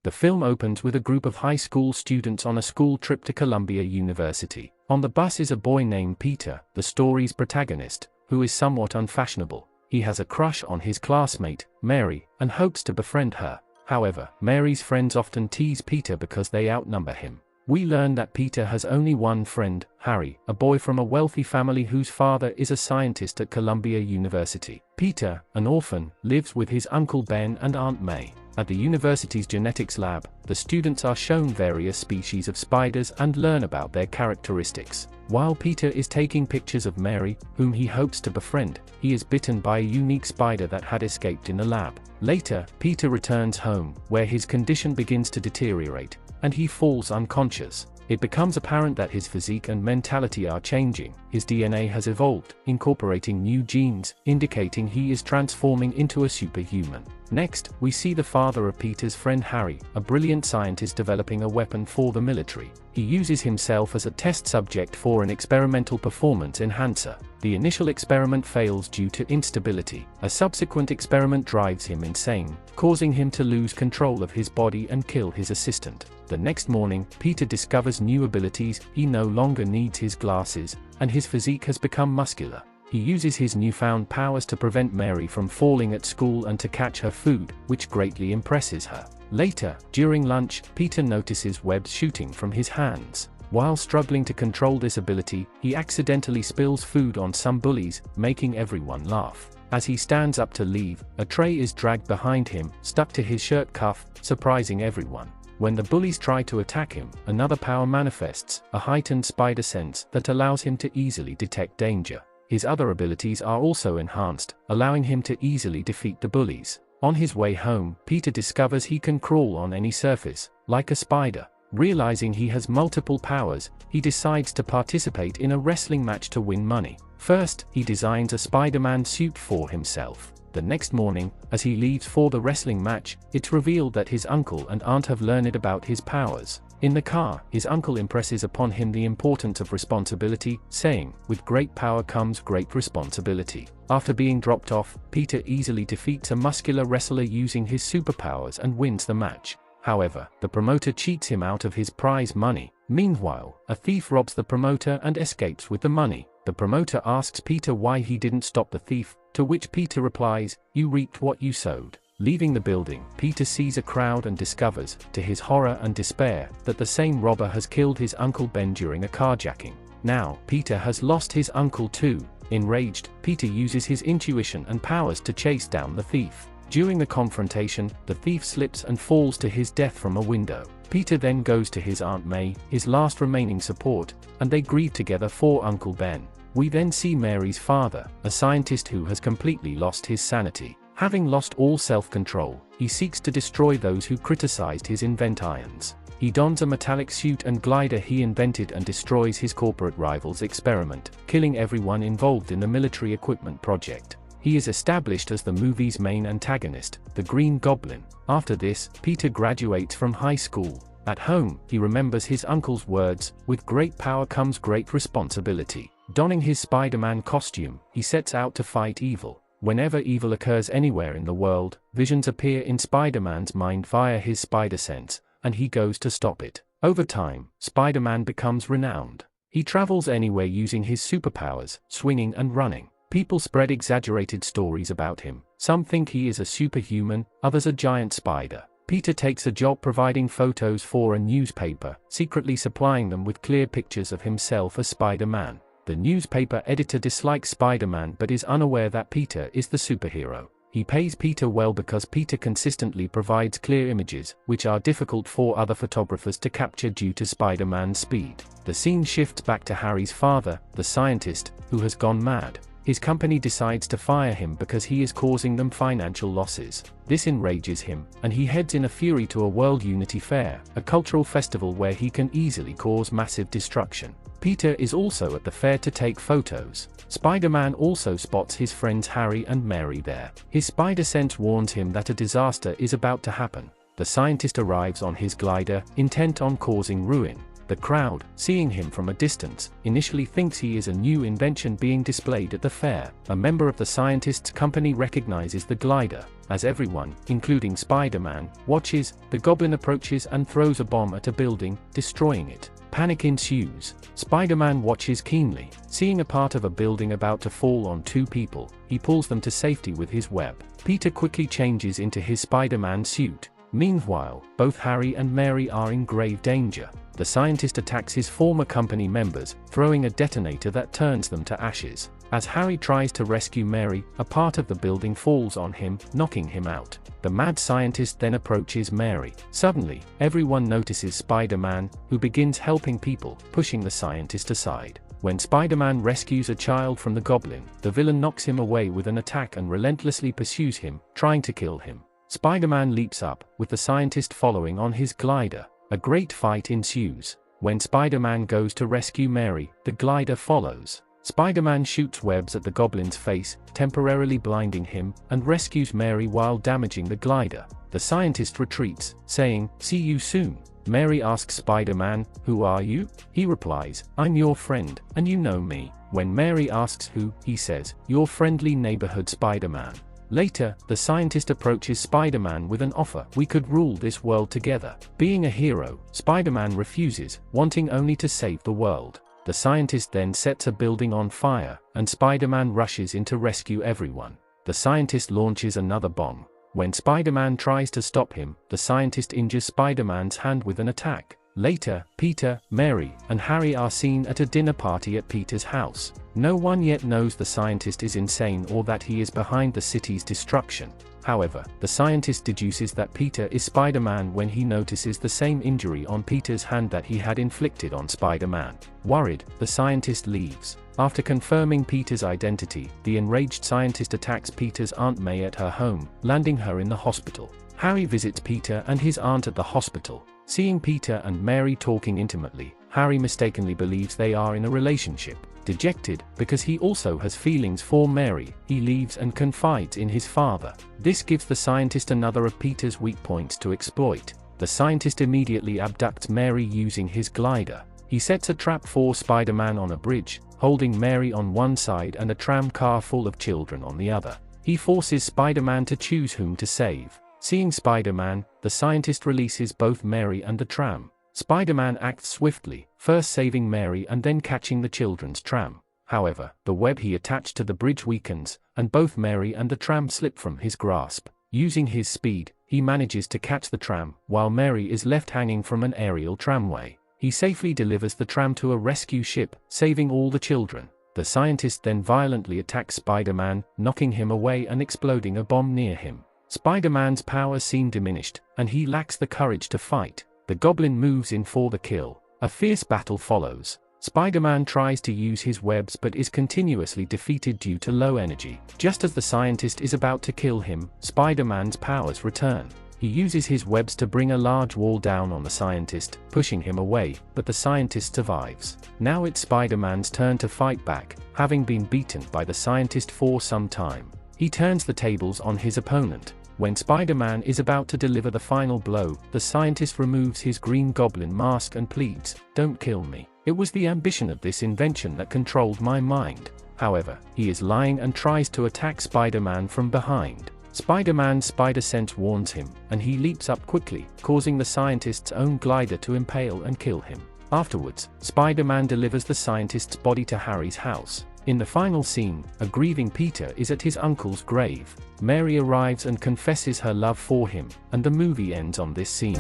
The film opens with a group of high school students on a school trip to Columbia University. On the bus is a boy named Peter, the story's protagonist, who is somewhat unfashionable. He has a crush on his classmate, Mary, and hopes to befriend her. However, Mary's friends often tease Peter because they outnumber him. We learn that Peter has only one friend, Harry, a boy from a wealthy family whose father is a scientist at Columbia University. Peter, an orphan, lives with his Uncle Ben and Aunt May. At the university's genetics lab, the students are shown various species of spiders and learn about their characteristics. While Peter is taking pictures of Mary, whom he hopes to befriend, he is bitten by a unique spider that had escaped in the lab. Later, Peter returns home, where his condition begins to deteriorate, and he falls unconscious. It becomes apparent that his physique and mentality are changing. His DNA has evolved, incorporating new genes, indicating he is transforming into a superhuman. Next, we see the father of Peter's friend Harry, a brilliant scientist developing a weapon for the military. He uses himself as a test subject for an experimental performance enhancer. The initial experiment fails due to instability. A subsequent experiment drives him insane, causing him to lose control of his body and kill his assistant. The next morning, Peter discovers new abilities. He no longer needs his glasses, and his physique has become muscular. He uses his newfound powers to prevent Mary from falling at school and to catch her food, which greatly impresses her. Later, during lunch, Peter notices webs shooting from his hands. While struggling to control this ability, he accidentally spills food on some bullies, making everyone laugh. As he stands up to leave, a tray is dragged behind him, stuck to his shirt cuff, surprising everyone. When the bullies try to attack him, another power manifests, a heightened spider sense that allows him to easily detect danger. His other abilities are also enhanced, allowing him to easily defeat the bullies. On his way home, Peter discovers he can crawl on any surface, like a spider. Realizing he has multiple powers, he decides to participate in a wrestling match to win money. First, he designs a Spider-Man suit for himself. The next morning, as he leaves for the wrestling match, it's revealed that his uncle and aunt have learned about his powers. In the car, his uncle impresses upon him the importance of responsibility, saying, "With great power comes great responsibility." After being dropped off, Peter easily defeats a muscular wrestler using his superpowers and wins the match. However, the promoter cheats him out of his prize money. Meanwhile, a thief robs the promoter and escapes with the money. The promoter asks Peter why he didn't stop the thief, to which Peter replies, "You reaped what you sowed." Leaving the building, Peter sees a crowd and discovers, to his horror and despair, that the same robber has killed his Uncle Ben during a carjacking. Now, Peter has lost his uncle too. Enraged, Peter uses his intuition and powers to chase down the thief. During the confrontation, the thief slips and falls to his death from a window. Peter then goes to his Aunt May, his last remaining support, and they grieve together for Uncle Ben. We then see Mary's father, a scientist who has completely lost his sanity. Having lost all self-control, he seeks to destroy those who criticized his inventions. He dons a metallic suit and glider he invented and destroys his corporate rival's experiment, killing everyone involved in the military equipment project. He is established as the movie's main antagonist, the Green Goblin. After this, Peter graduates from high school. At home, he remembers his uncle's words, "With great power comes great responsibility." Donning his Spider-Man costume, he sets out to fight evil. Whenever evil occurs anywhere in the world, visions appear in Spider-Man's mind via his spider sense, and he goes to stop it. Over time, Spider-Man becomes renowned. He travels anywhere using his superpowers, swinging and running. People spread exaggerated stories about him. Some think he is a superhuman, others a giant spider. Peter takes a job providing photos for a newspaper, secretly supplying them with clear pictures of himself as Spider-Man. The newspaper editor dislikes Spider-Man but is unaware that Peter is the superhero. He pays Peter well because Peter consistently provides clear images, which are difficult for other photographers to capture due to Spider-Man's speed. The scene shifts back to Harry's father, the scientist, who has gone mad. His company decides to fire him because he is causing them financial losses. This enrages him, and he heads in a fury to a World Unity Fair, a cultural festival where he can easily cause massive destruction. Peter is also at the fair to take photos. Spider-Man also spots his friends Harry and Mary there. His spider sense warns him that a disaster is about to happen. The scientist arrives on his glider, intent on causing ruin. The crowd, seeing him from a distance, initially thinks he is a new invention being displayed at the fair. A member of the scientists' company recognizes the glider. As everyone, including Spider-Man, watches, the Goblin approaches and throws a bomb at a building, destroying it. Panic ensues. Spider-Man watches keenly. Seeing a part of a building about to fall on two people, he pulls them to safety with his web. Peter quickly changes into his Spider-Man suit. Meanwhile, both Harry and Mary are in grave danger. The scientist attacks his former company members, throwing a detonator that turns them to ashes. As Harry tries to rescue Mary, a part of the building falls on him, knocking him out. The mad scientist then approaches Mary. Suddenly, everyone notices Spider-Man, who begins helping people, pushing the scientist aside. When Spider-Man rescues a child from the Goblin, the villain knocks him away with an attack and relentlessly pursues him, trying to kill him. Spider-Man leaps up, with the scientist following on his glider. A great fight ensues. When Spider-Man goes to rescue Mary, the glider follows. Spider-Man shoots webs at the Goblin's face, temporarily blinding him, and rescues Mary while damaging the glider. The scientist retreats, saying, "See you soon." Mary asks Spider-Man, "Who are you?" He replies, "I'm your friend, and you know me." When Mary asks who, he says, "Your friendly neighborhood Spider-Man." Later, the scientist approaches Spider-Man with an offer: "We could rule this world together." Being a hero, Spider-Man refuses, wanting only to save the world. The scientist then sets a building on fire, and Spider-Man rushes in to rescue everyone. The scientist launches another bomb. When Spider-Man tries to stop him, the scientist injures Spider-Man's hand with an attack. Later, Peter, Mary, and Harry are seen at a dinner party at Peter's house. No one yet knows the scientist is insane or that he is behind the city's destruction. However, the scientist deduces that Peter is Spider-Man when he notices the same injury on Peter's hand that he had inflicted on Spider-Man. Worried, the scientist leaves. After confirming Peter's identity, the enraged scientist attacks Peter's Aunt May at her home, landing her in the hospital. Harry visits Peter and his aunt at the hospital. Seeing Peter and Mary talking intimately, Harry mistakenly believes they are in a relationship. Dejected, because he also has feelings for Mary, he leaves and confides in his father. This gives the scientist another of Peter's weak points to exploit. The scientist immediately abducts Mary using his glider. He sets a trap for Spider-Man on a bridge, holding Mary on one side and a tram car full of children on the other. He forces Spider-Man to choose whom to save. Seeing Spider-Man, the scientist releases both Mary and the tram. Spider-Man acts swiftly, first saving Mary and then catching the children's tram. However, the web he attached to the bridge weakens, and both Mary and the tram slip from his grasp. Using his speed, he manages to catch the tram, while Mary is left hanging from an aerial tramway. He safely delivers the tram to a rescue ship, saving all the children. The scientist then violently attacks Spider-Man, knocking him away and exploding a bomb near him. Spider-Man's powers seem diminished, and he lacks the courage to fight. The Goblin moves in for the kill. A fierce battle follows. Spider-Man tries to use his webs but is continuously defeated due to low energy. Just as the scientist is about to kill him, Spider-Man's powers return. He uses his webs to bring a large wall down on the scientist, pushing him away, but the scientist survives. Now it's Spider-Man's turn to fight back, having been beaten by the scientist for some time. He turns the tables on his opponent. When Spider-Man is about to deliver the final blow, the scientist removes his Green Goblin mask and pleads, "Don't kill me. It was the ambition of this invention that controlled my mind." However, he is lying and tries to attack Spider-Man from behind. Spider-Man's spider sense warns him, and he leaps up quickly, causing the scientist's own glider to impale and kill him. Afterwards, Spider-Man delivers the scientist's body to Harry's house. In the final scene, a grieving Peter is at his uncle's grave. Mary arrives and confesses her love for him, and the movie ends on this scene.